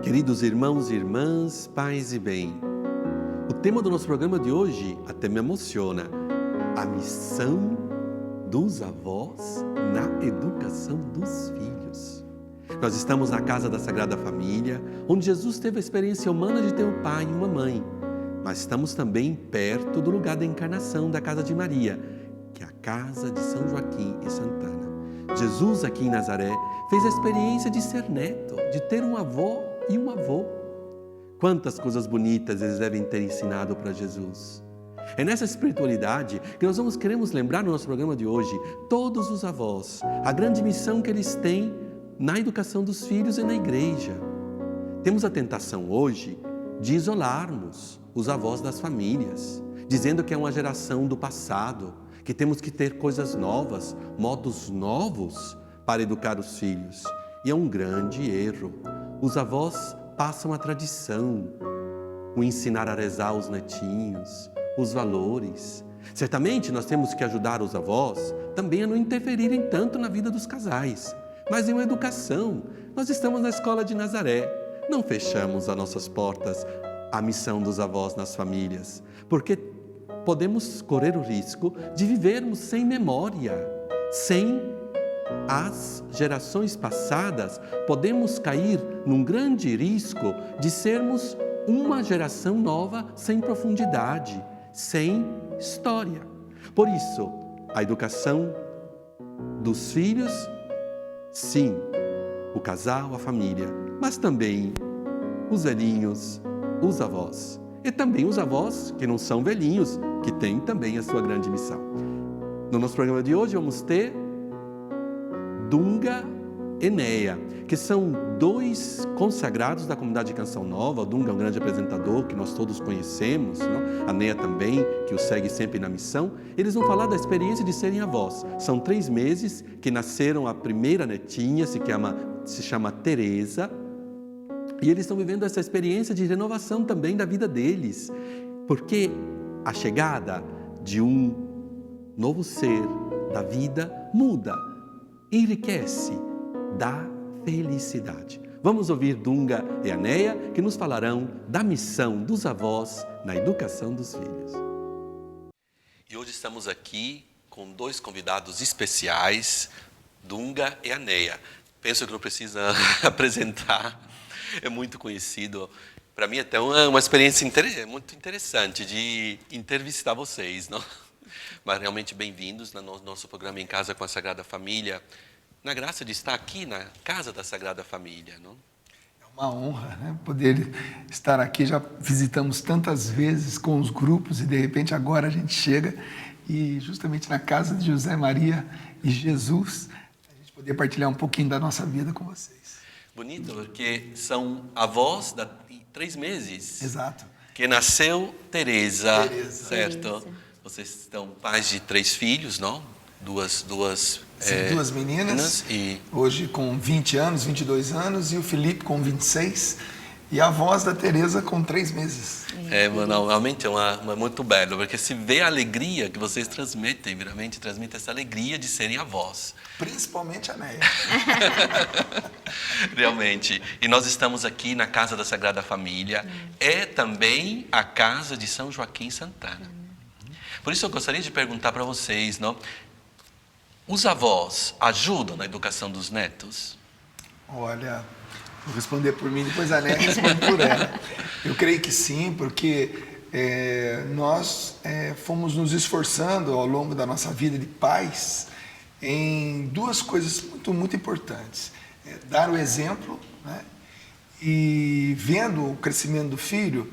Queridos irmãos e irmãs, paz e bem. O tema do nosso programa de hoje até me emociona. A missão dos avós na educação dos filhos. Nós estamos na casa da Sagrada Família, onde Jesus teve a experiência humana de ter um pai e uma mãe. Mas estamos também perto do lugar da encarnação da casa de Maria, que é a casa de São Joaquim e Santana. Jesus, aqui em Nazaré, fez a experiência de ser neto, de ter um avô e um avô. Quantas coisas bonitas eles devem ter ensinado para Jesus. É nessa espiritualidade que nós queremos lembrar no nosso programa de hoje todos os avós, a grande missão que eles têm na educação dos filhos e na igreja. Temos a tentação hoje de isolarmos os avós das famílias, dizendo que é uma geração do passado, que temos que ter coisas novas, modos novos para educar os filhos. E é um grande erro. Os avós passam a tradição, o ensinar a rezar aos netinhos, os valores. Certamente nós temos que ajudar os avós também a não interferirem tanto na vida dos casais, mas em uma educação. Nós estamos na escola de Nazaré, não fechamos as nossas portas à missão dos avós nas famílias, porque podemos correr o risco de vivermos sem memória, sem as gerações passadas, podemos cair num grande risco de sermos uma geração nova sem profundidade, sem história. Por isso, a educação dos filhos, sim, o casal, a família, mas também os velhinhos, os avós. E também os avós que não são velhinhos, que têm também a sua grande missão. No nosso programa de hoje vamos ter Dunga e Neia, que são dois consagrados da comunidade de Canção Nova. O Dunga é um grande apresentador que nós todos conhecemos, não? A Neia também, que o segue sempre na missão. Eles vão falar da experiência de serem avós. São 3 meses que nasceram a primeira netinha, se chama Teresa, e eles estão vivendo essa experiência de renovação também da vida deles, porque a chegada de um novo ser da vida muda, enriquece, dá felicidade. Vamos ouvir Dunga e Aneia, que nos falarão da missão dos avós na educação dos filhos. E hoje estamos aqui com 2 convidados especiais, Dunga e Aneia. Penso que não precisa apresentar, é muito conhecido. Para mim até uma experiência muito interessante de entrevistar vocês, não? Mas realmente bem-vindos no nosso programa Em Casa com a Sagrada Família, na graça de estar aqui na casa da Sagrada Família, não? É uma honra, né, poder estar aqui. Já visitamos tantas vezes com os grupos e de repente agora a gente chega e justamente na casa de José Maria e Jesus a gente poder partilhar um pouquinho da nossa vida com vocês. Bonito, porque são avós de 3 meses. Exato. Que nasceu Teresa, certo? Teresa. Vocês estão pais de 3 filhos, não? Duas meninas, e hoje com 20 anos, 22 anos, e o Felipe com 26, e a voz da Teresa com 3 meses. Realmente é muito belo, porque se vê a alegria que vocês transmitem, realmente transmitem essa alegria de serem avós. Principalmente a Neia. Realmente. E nós estamos aqui na Casa da Sagrada Família, é também a casa de São Joaquim Santana. Por isso eu gostaria de perguntar para vocês, não? Os avós ajudam na educação dos netos? Olha, vou responder por mim, depois a Neia responde por ela. Eu creio que sim, porque nós fomos nos esforçando ao longo da nossa vida de pais em 2 coisas muito importantes. Dar o exemplo, né? E vendo o crescimento do filho,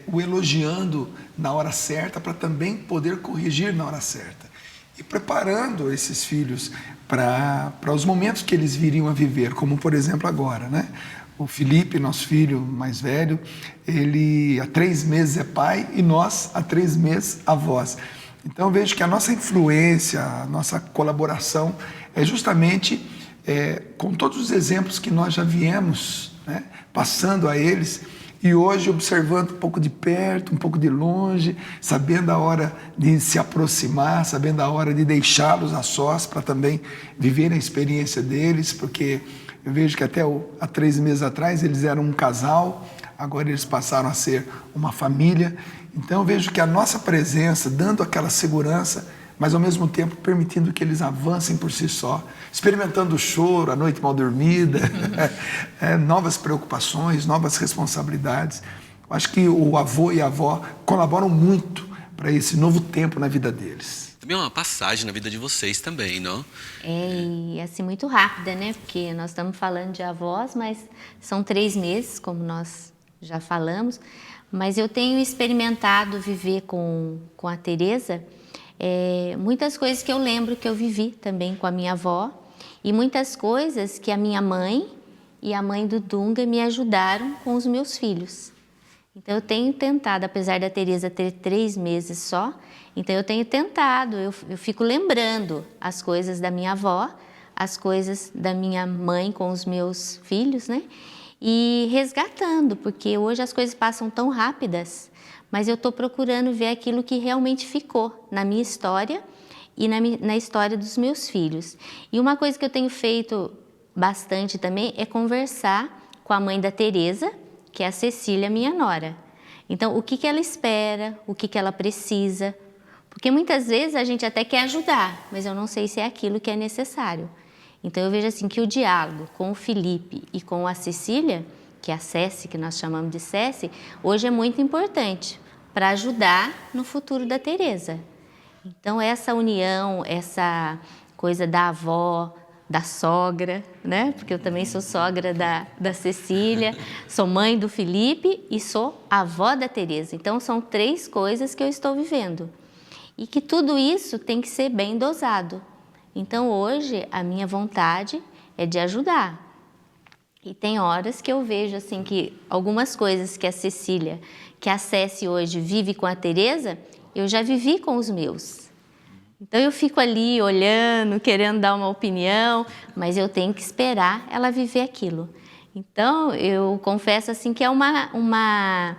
o elogiando na hora certa para também poder corrigir na hora certa. E preparando esses filhos para os momentos que eles viriam a viver, como por exemplo agora, né? O Felipe, nosso filho mais velho, ele há 3 meses é pai e nós há 3 meses avós. Então eu vejo que a nossa influência, a nossa colaboração é justamente com todos os exemplos que nós já viemos, né, passando a eles, e hoje observando um pouco de perto, um pouco de longe, sabendo a hora de se aproximar, sabendo a hora de deixá-los a sós para também viver a experiência deles, porque Eu vejo que até há 3 meses atrás eles eram um casal, agora eles passaram a ser uma família. Então eu vejo que a nossa presença, dando aquela segurança, mas ao mesmo tempo permitindo que eles avancem por si só, experimentando o choro, a noite mal dormida, novas preocupações, novas responsabilidades. Eu acho que o avô e a avó colaboram muito para esse novo tempo na vida deles. Também é uma passagem na vida de vocês também, não? E assim, muito rápida, né? Porque nós estamos falando de avós, mas são 3 meses, como nós já falamos. Mas eu tenho experimentado viver com a Tereza muitas coisas que eu lembro que eu vivi também com a minha avó e muitas coisas que a minha mãe e a mãe do Dunga me ajudaram com os meus filhos. Então eu tenho tentado, apesar da Tereza ter 3 meses só, então eu tenho tentado, eu fico lembrando as coisas da minha avó, as coisas da minha mãe com os meus filhos, né? E resgatando, porque hoje as coisas passam tão rápidas, mas eu estou procurando ver aquilo que realmente ficou na minha história e na história dos meus filhos. E uma coisa que eu tenho feito bastante também é conversar com a mãe da Tereza, que é a Cecília, minha nora. Então, o que ela espera, o que ela precisa, porque muitas vezes a gente até quer ajudar, mas eu não sei se é aquilo que é necessário. Então, eu vejo assim que o diálogo com o Felipe e com a Cecília, que é a Ceci, que nós chamamos de Ceci, hoje é muito importante para ajudar no futuro da Tereza. Então, essa união, essa coisa da avó, da sogra, né? Porque eu também sou sogra da Cecília, sou mãe do Felipe e sou avó da Tereza. Então, são 3 coisas que eu estou vivendo. E que tudo isso tem que ser bem dosado. Então, hoje, a minha vontade é de ajudar. E tem horas que eu vejo assim que algumas coisas que a Cecília, que a Ceci hoje vive com a Tereza, eu já vivi com os meus. Então eu fico ali olhando, querendo dar uma opinião, mas eu tenho que esperar ela viver aquilo. Então eu confesso assim que é uma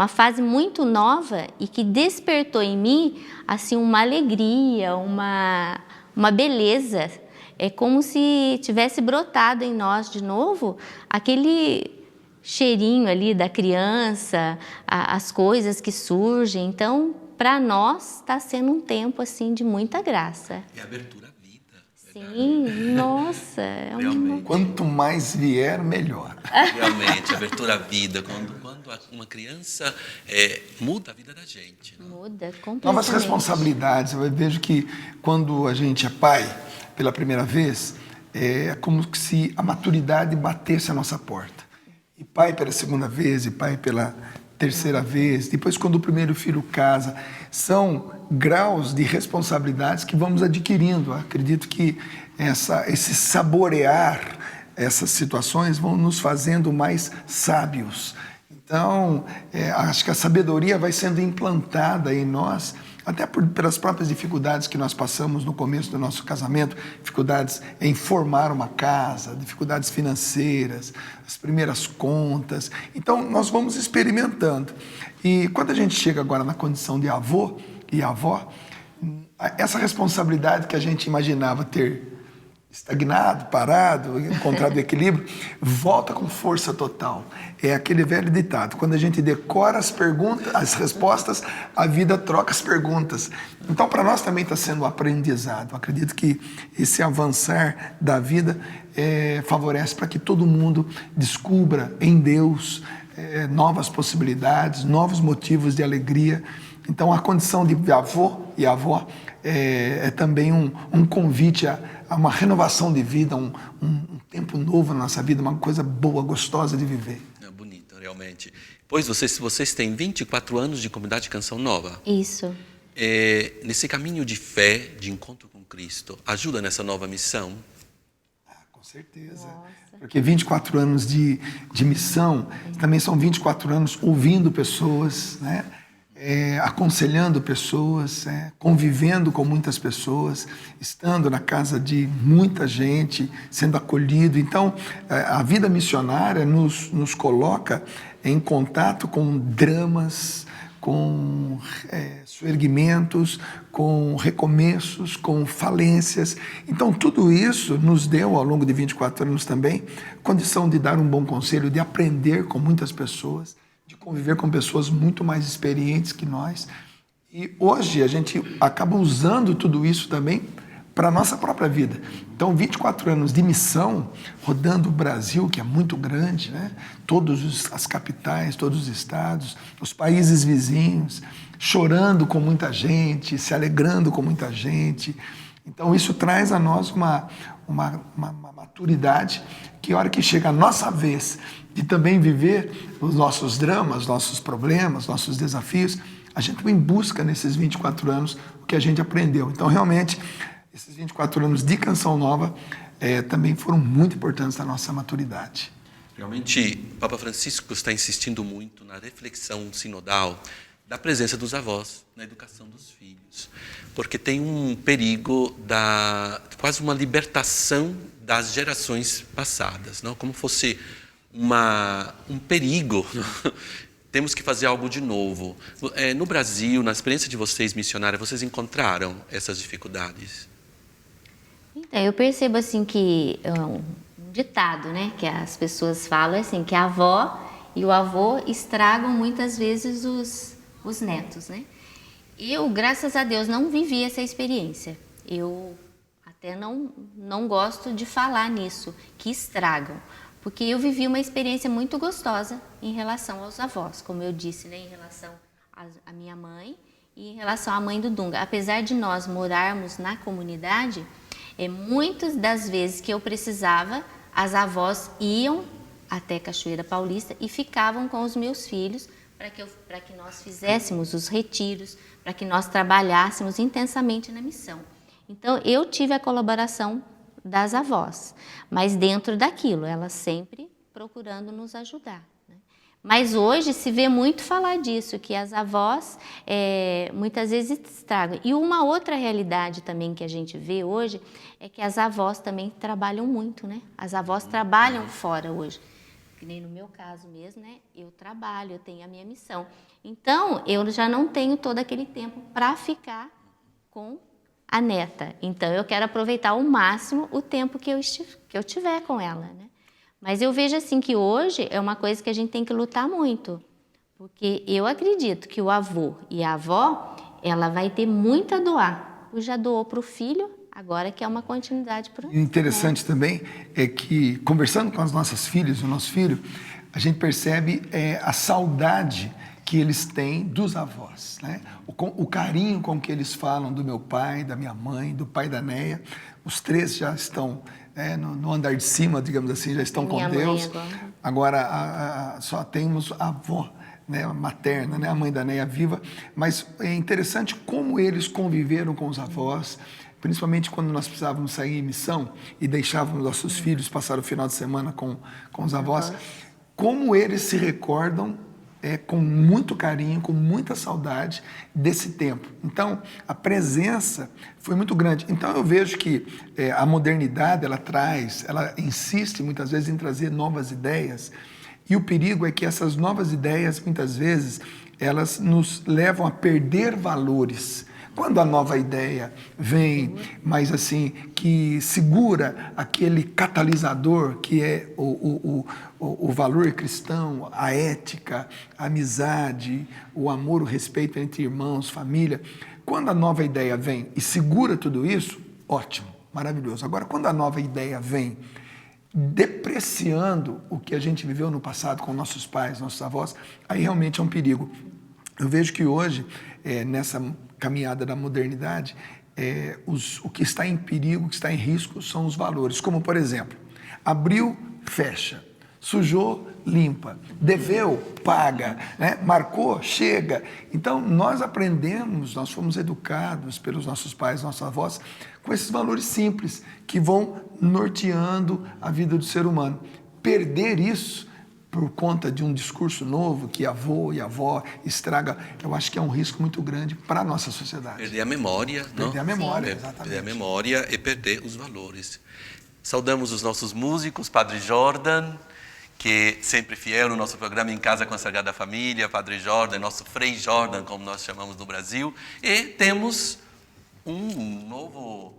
fase muito nova e que despertou em mim assim uma alegria, uma beleza. É como se tivesse brotado em nós de novo aquele cheirinho ali da criança, as coisas que surgem. Então, para nós, está sendo um tempo assim de muita graça. É abertura à vida. Sim, verdade. nossa. Realmente. Quanto mais vier, melhor. Realmente, abertura à vida. Quando uma criança muda a vida da gente. Não? Muda completamente. Novas responsabilidades. Eu vejo que quando a gente é pai, pela primeira vez, é como se a maturidade batesse a nossa porta. E pai pela segunda vez, e pai pela terceira vez, depois quando o primeiro filho casa. São graus de responsabilidades que vamos adquirindo. Eu acredito que esse saborear essas situações vão nos fazendo mais sábios. Então, acho que a sabedoria vai sendo implantada em nós, até pelas próprias dificuldades que nós passamos no começo do nosso casamento, dificuldades em formar uma casa, dificuldades financeiras, as primeiras contas. Então, nós vamos experimentando. E quando a gente chega agora na condição de avô e avó, essa responsabilidade que a gente imaginava ter estagnado, parado, encontrado equilíbrio, volta com força total. É aquele velho ditado, quando a gente decora as respostas, a vida troca as perguntas. Então, para nós também está sendo um aprendizado. Eu acredito que esse avançar da vida favorece para que todo mundo descubra em Deus novas possibilidades, novos motivos de alegria. Então, a condição de avô e avó é também um convite a uma renovação de vida, um tempo novo na nossa vida, uma coisa boa, gostosa de viver. É bonito, realmente. Pois vocês têm 24 anos de comunidade Canção Nova. Isso. Nesse caminho de fé, de encontro com Cristo, ajuda nessa nova missão? Com certeza. Nossa. Porque 24 anos de missão também são 24 anos ouvindo pessoas, né? Aconselhando pessoas, convivendo com muitas pessoas, estando na casa de muita gente, sendo acolhido. Então, a vida missionária nos coloca em contato com dramas, com soerguimentos, com recomeços, com falências. Então, tudo isso nos deu, ao longo de 24 anos também, condição de dar um bom conselho, de aprender com muitas pessoas, de conviver com pessoas muito mais experientes que nós. E hoje a gente acaba usando tudo isso também para a nossa própria vida. Então, 24 anos de missão, rodando o Brasil, que é muito grande, né? Todas as capitais, todos os estados, os países vizinhos, chorando com muita gente, se alegrando com muita gente. Então, isso traz a nós uma maturidade que, a hora que chega a nossa vez de também viver os nossos dramas, nossos problemas, nossos desafios, a gente também busca nesses 24 anos o que a gente aprendeu. Então, realmente, esses 24 anos de Canção Nova também foram muito importantes na nossa maturidade. Realmente, o Papa Francisco está insistindo muito na reflexão sinodal da presença dos avós na educação dos filhos, porque tem um perigo quase uma libertação das gerações passadas, não? Como fosse um perigo. Temos que fazer algo de novo. No Brasil, na experiência de vocês missionária, vocês encontraram essas dificuldades? Então, eu percebo assim que um ditado, né, que as pessoas falam assim, que a avó e o avô estragam muitas vezes os netos, né? Eu, graças a Deus, não vivi essa experiência. Eu até não gosto de falar nisso, que estragam, porque eu vivi uma experiência muito gostosa em relação aos avós, como eu disse, né, em relação à minha mãe e em relação à mãe do Dunga. Apesar de nós morarmos na comunidade, muitas das vezes que eu precisava, as avós iam até Cachoeira Paulista e ficavam com os meus filhos para que nós fizéssemos os retiros, para que nós trabalhássemos intensamente na missão. Então, eu tive a colaboração das avós, mas dentro daquilo, elas sempre procurando nos ajudar. Mas hoje se vê muito falar disso, que as avós muitas vezes estragam. E uma outra realidade também que a gente vê hoje é que as avós também trabalham muito, né? As avós trabalham fora hoje. Que nem no meu caso mesmo, né? Eu trabalho, eu tenho a minha missão. Então, eu já não tenho todo aquele tempo para ficar com a neta. Então, eu quero aproveitar ao máximo o tempo que eu tiver com ela, né? Mas eu vejo assim que hoje é uma coisa que a gente tem que lutar muito, porque eu acredito que o avô e a avó, ela vai ter muito a doar. Já doou para o filho, agora que é uma continuidade para o neto. O interessante também é que, conversando com as nossas filhas, o nosso filho, a gente percebe a saudade que eles têm dos avós, né? O carinho com que eles falam do meu pai, da minha mãe, do pai da Neia. Os três já estão no andar de cima, digamos assim, já estão com Deus. Agora só temos a avó, né, materna, né, a mãe da Neia viva. Mas é interessante como eles conviveram com os avós, principalmente quando nós precisávamos sair em missão e deixávamos nossos filhos passar o final de semana com os avós. Como eles se recordam com muito carinho, com muita saudade desse tempo. Então, a presença foi muito grande. Então, eu vejo que a modernidade, ela insiste muitas vezes em trazer novas ideias, e o perigo é que essas novas ideias, muitas vezes, elas nos levam a perder valores. Quando a nova ideia vem, mas assim, que segura aquele catalisador que é o valor cristão, a ética, a amizade, o amor, o respeito entre irmãos, família. Quando a nova ideia vem e segura tudo isso, ótimo, maravilhoso. Agora, quando a nova ideia vem depreciando o que a gente viveu no passado com nossos pais, nossos avós, aí realmente é um perigo. Eu vejo que hoje, nessa caminhada da modernidade, o que está em perigo, o que está em risco são os valores. Como, por exemplo, abriu, fecha, sujou, limpa, deveu, paga, né? Marcou, chega. Então, nós aprendemos, nós fomos educados pelos nossos pais, nossos avós, com esses valores simples que vão norteando a vida do ser humano. Perder isso por conta de um discurso novo que avô e avó estraga, eu acho que é um risco muito grande para a nossa sociedade. Perder a memória, não? Perder a memória, exatamente. Perder a memória e perder os valores. Saudamos os nossos músicos, Padre Jordan, que é sempre fiel no nosso programa Em Casa com a Sagrada Família, Padre Jordan, nosso Frei Jordan, como nós chamamos no Brasil. E temos um novo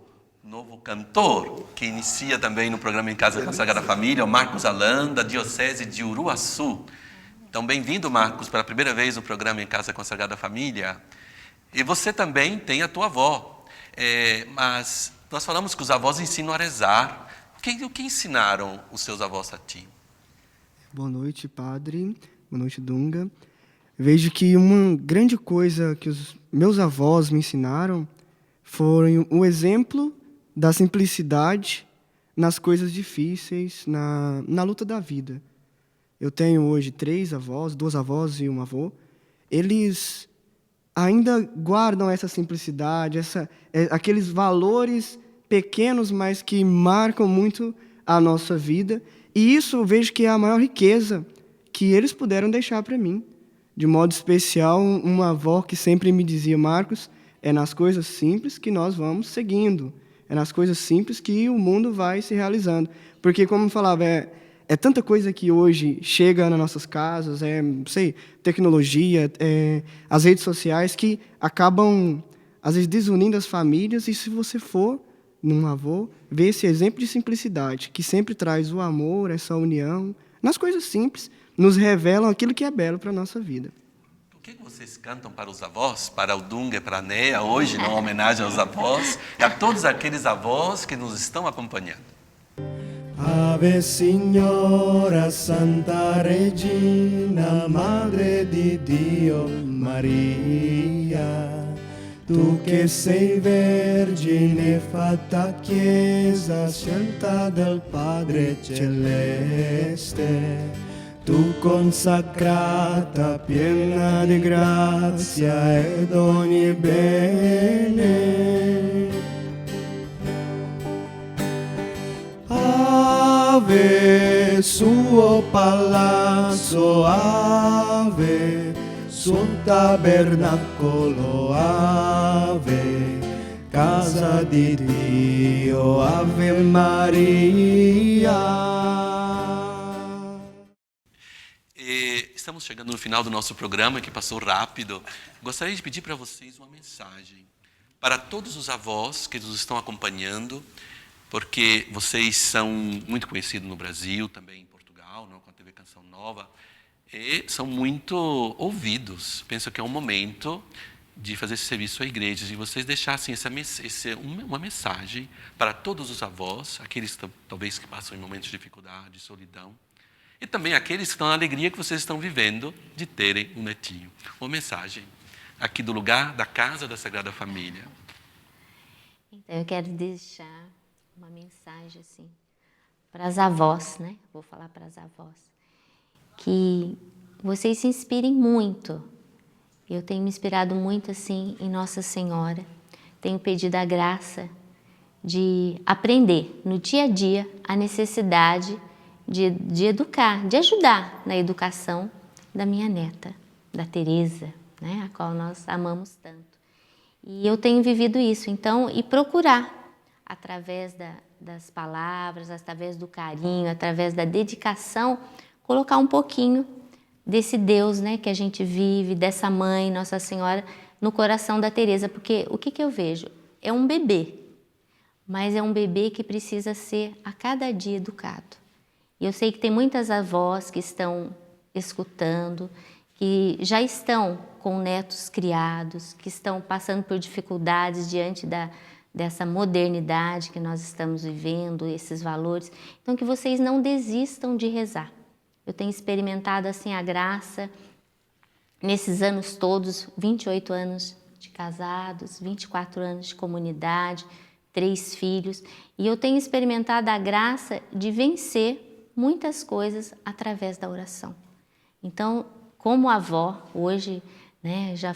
cantor que inicia também no programa Em Casa com a Sagrada Família, o Marcos Alan, da Diocese de Uruaçu. Então, bem-vindo, Marcos, pela primeira vez no programa Em Casa com a Sagrada Família. E você também tem a tua avó, mas nós falamos que os avós ensinam a rezar. O que ensinaram os seus avós a ti? Boa noite, padre. Boa noite, Dunga. Vejo que uma grande coisa que os meus avós me ensinaram foi o exemplo da simplicidade nas coisas difíceis, na luta da vida. Eu tenho hoje 3 avós, 2 avós e um avô. Eles ainda guardam essa simplicidade, aqueles valores pequenos, mas que marcam muito a nossa vida. E isso eu vejo que é a maior riqueza que eles puderam deixar para mim. De modo especial, uma avó que sempre me dizia: Marcos, é nas coisas simples que nós vamos seguindo. É nas coisas simples que o mundo vai se realizando. Porque, como eu falava, é tanta coisa que hoje chega nas nossas casas, tecnologia, as redes sociais, que acabam, às vezes, desunindo as famílias. E se você for num avô, ver esse exemplo de simplicidade, que sempre traz o amor, essa união, nas coisas simples, nos revelam aquilo que é belo para a nossa vida. O que vocês cantam para os avós, para o Dunga e para a Nea, hoje, na homenagem aos avós, e a todos aqueles avós que nos estão acompanhando? Ave Signora Santa Regina, Madre di Dio Maria, tu che sei vergine fatta chiesa, scelta del Padre Celeste, tu consacrata, piena di grazia ed ogni bene. Ave, suo palazzo, ave, suo tabernacolo, ave, casa di Dio, Ave Maria. Estamos chegando no final do nosso programa, que passou rápido. Gostaria de pedir para vocês uma mensagem para todos os avós que nos estão acompanhando, porque vocês são muito conhecidos no Brasil, também em Portugal, não, com a TV Canção Nova, e são muito ouvidos. Penso que é um momento de fazer esse serviço à igreja, e vocês deixassem uma mensagem para todos os avós, aqueles talvez que passam em momentos de dificuldade, de solidão, e também aqueles que estão na alegria que vocês estão vivendo de terem um netinho. Uma mensagem aqui do lugar da Casa da Sagrada Família. Então, eu quero deixar uma mensagem assim para as avós, né? Vou falar para as avós. Que vocês se inspirem muito. Eu tenho me inspirado muito assim em Nossa Senhora. Tenho pedido a graça de aprender no dia a dia a necessidade de educar, de ajudar na educação da minha neta, da Teresa, né, a qual nós amamos tanto. E eu tenho vivido isso, então, e procurar, através das palavras, através do carinho, através da dedicação, colocar um pouquinho desse Deus, né, que a gente vive, dessa mãe, Nossa Senhora, no coração da Teresa, porque o que eu vejo? É um bebê, mas é um bebê que precisa ser a cada dia educado. E eu sei que tem muitas avós que estão escutando, que já estão com netos criados, que estão passando por dificuldades diante dessa modernidade que nós estamos vivendo, esses valores. Então, que vocês não desistam de rezar. Eu tenho experimentado assim a graça nesses anos todos, 28 anos de casados, 24 anos de comunidade, 3 filhos, e eu tenho experimentado a graça de vencer muitas coisas através da oração. Então, como avó, hoje, né, já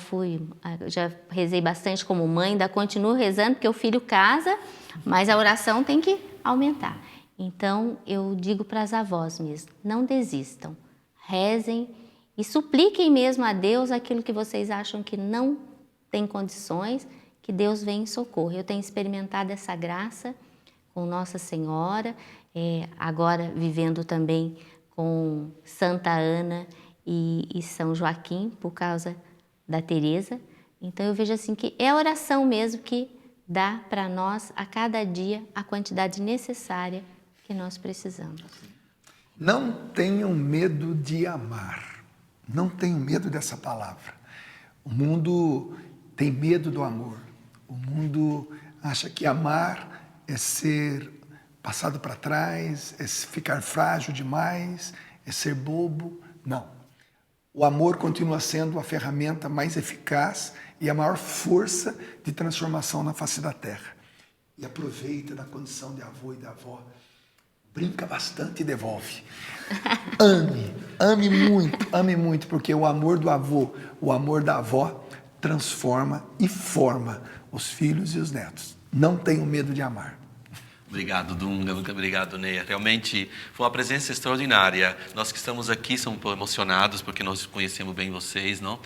rezei bastante como mãe, ainda continuo rezando, porque o filho casa, mas a oração tem que aumentar. Então, eu digo para as avós mesmo, não desistam, rezem e supliquem mesmo a Deus aquilo que vocês acham que não tem condições, que Deus venha em socorro. Eu tenho experimentado essa graça com Nossa Senhora, agora vivendo também com Santa Ana e São Joaquim, por causa da Teresa. Então eu vejo assim que é a oração mesmo que dá para nós a cada dia a quantidade necessária que nós precisamos. Não tenham medo de amar. Não tenham medo dessa palavra. O mundo tem medo do amor. O mundo acha que amar é ser passado para trás, é ficar frágil demais, é ser bobo. Não. O amor continua sendo a ferramenta mais eficaz e a maior força de transformação na face da terra. E aproveita da condição de avô e de avó. Brinca bastante e devolve. Ame muito, porque o amor do avô, o amor da avó transforma e forma os filhos e os netos. Não tenham medo de amar. Obrigado, Dunga. Muito obrigado, Neia. Realmente foi uma presença extraordinária. Nós que estamos aqui somos emocionados porque nós conhecemos bem vocês, não?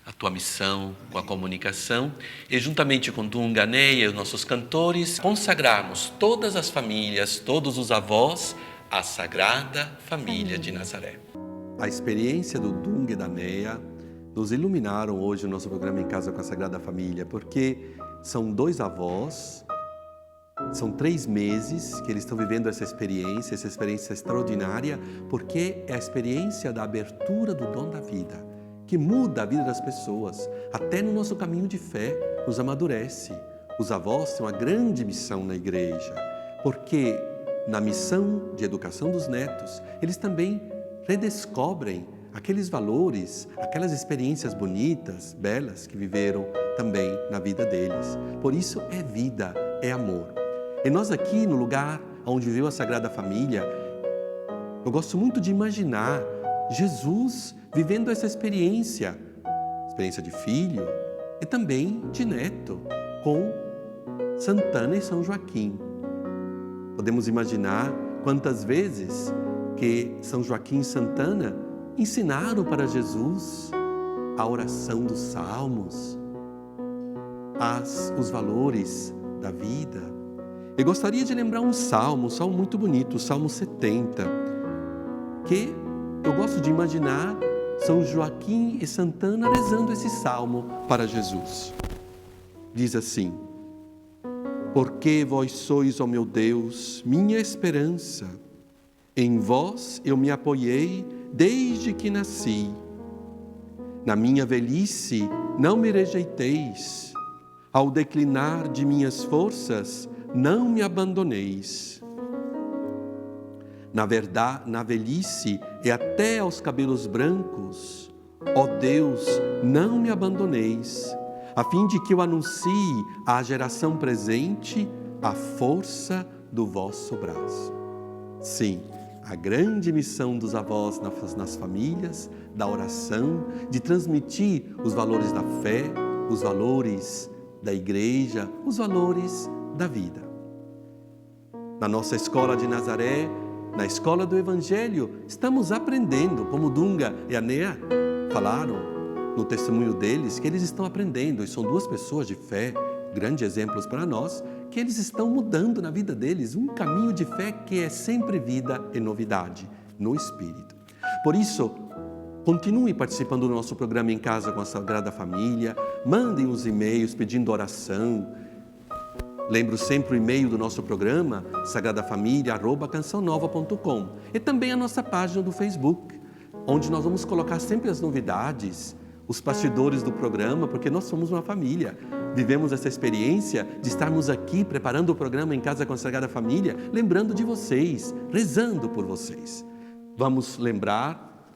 A tua missão com a comunicação. E juntamente com Dunga, Neia e os nossos cantores, consagrarmos todas as famílias, todos os avós, à Sagrada Família de Nazaré. A experiência do Dunga e da Neia nos iluminaram hoje o nosso programa Em Casa com a Sagrada Família, porque são 2 avós, são 3 meses que eles estão vivendo essa experiência extraordinária, porque é a experiência da abertura do dom da vida, que muda a vida das pessoas, até no nosso caminho de fé, nos amadurece. Os avós têm uma grande missão na igreja, porque na missão de educação dos netos, eles também redescobrem aqueles valores, aquelas experiências bonitas, belas, que viveram também na vida deles. Por isso é vida, é amor. E nós aqui, no lugar onde viveu a Sagrada Família, eu gosto muito de imaginar Jesus vivendo essa experiência de filho e também de neto, com Santana e São Joaquim. Podemos imaginar quantas vezes que São Joaquim e Santana ensinaram para Jesus a oração dos salmos, os valores da vida. Eu gostaria de lembrar um salmo muito bonito, o Salmo 70, que eu gosto de imaginar São Joaquim e Santana rezando esse salmo para Jesus. Diz assim: porque vós sois, ó meu Deus, minha esperança, em vós eu me apoiei desde que nasci. Na minha velhice não me rejeiteis, ao declinar de minhas forças não me abandoneis. Na verdade, na velhice e até aos cabelos brancos, ó Deus, não me abandoneis, a fim de que eu anuncie à geração presente a força do vosso braço. Sim, a grande missão dos avós nas famílias, da oração, de transmitir os valores da fé, os valores da igreja, os valores da vida. Na nossa escola de Nazaré, na escola do Evangelho, estamos aprendendo, como Dunga e a Neia falaram no testemunho deles, que eles estão aprendendo, e são 2 pessoas de fé, grandes exemplos para nós, que eles estão mudando na vida deles, um caminho de fé que é sempre vida e novidade no Espírito. Por isso, continue participando do nosso programa Em Casa com a Sagrada Família, mandem os e-mails pedindo oração. Lembro sempre o e-mail do nosso programa, sagradafamilia@cançãonova.com, e também a nossa página do Facebook, onde nós vamos colocar sempre as novidades, os bastidores do programa, porque nós somos uma família. Vivemos essa experiência de estarmos aqui preparando o programa Em Casa com a Sagrada Família, lembrando de vocês, rezando por vocês. Vamos lembrar,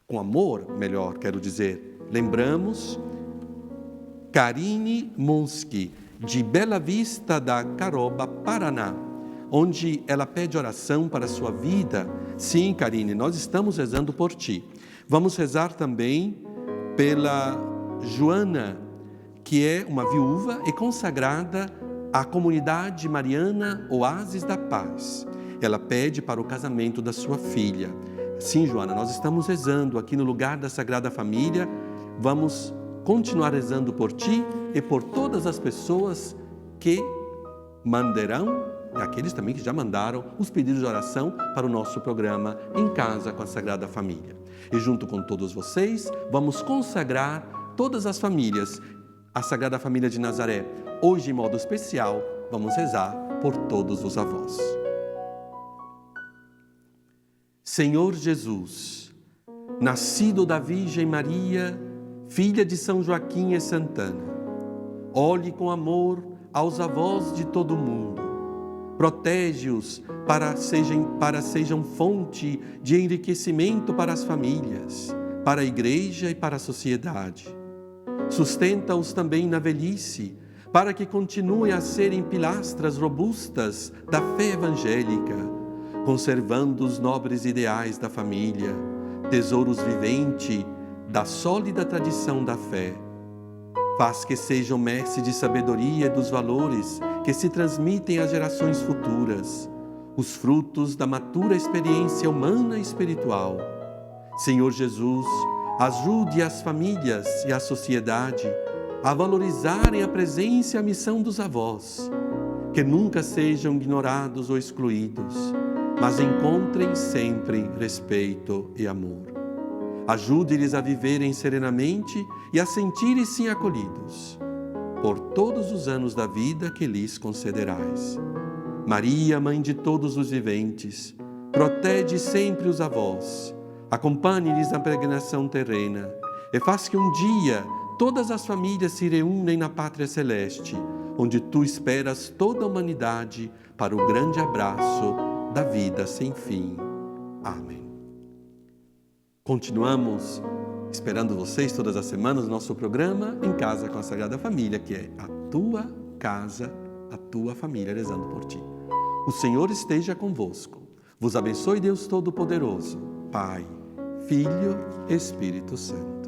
com amor, melhor, quero dizer, lembramos Karine Monski, de Bela Vista da Caroba, Paraná, onde ela pede oração para a sua vida. Sim, Karine, nós estamos rezando por ti. Vamos rezar também pela Joana, que é uma viúva e consagrada à comunidade mariana Oásis da Paz. Ela pede para o casamento da sua filha. Sim, Joana, nós estamos rezando aqui no lugar da Sagrada Família. Vamos continuar rezando por ti e por todas as pessoas que mandarão e aqueles também que já mandaram os pedidos de oração para o nosso programa Em Casa com a Sagrada Família. E junto com todos vocês, vamos consagrar todas as famílias, a Sagrada Família de Nazaré. Hoje, em modo especial, vamos rezar por todos os avós. Senhor Jesus, nascido da Virgem Maria, filha de São Joaquim e Santana, olhe com amor aos avós de todo o mundo. Protege-os para sejam fonte de enriquecimento para as famílias, para a igreja e para a sociedade. Sustenta-os também na velhice, para que continuem a serem pilastras robustas da fé evangélica, conservando os nobres ideais da família, tesouros viventes da sólida tradição da fé. Faz que sejam mestres de sabedoria e dos valores que se transmitem às gerações futuras, os frutos da matura experiência humana e espiritual. Senhor Jesus, ajude as famílias e a sociedade a valorizarem a presença e a missão dos avós, que nunca sejam ignorados ou excluídos, mas encontrem sempre respeito e amor. Ajude-lhes a viverem serenamente e a sentirem-se acolhidos por todos os anos da vida que lhes concederais. Maria, Mãe de todos os viventes, protege sempre os avós, acompanhe-lhes na peregrinação terrena e faz que um dia todas as famílias se reúnem na Pátria Celeste, onde tu esperas toda a humanidade para o grande abraço da vida sem fim. Amém. Continuamos esperando vocês todas as semanas no nosso programa Em Casa com a Sagrada Família, que é a tua casa, a tua família rezando por ti. O Senhor esteja convosco. Vos abençoe Deus Todo-Poderoso, Pai, Filho e Espírito Santo.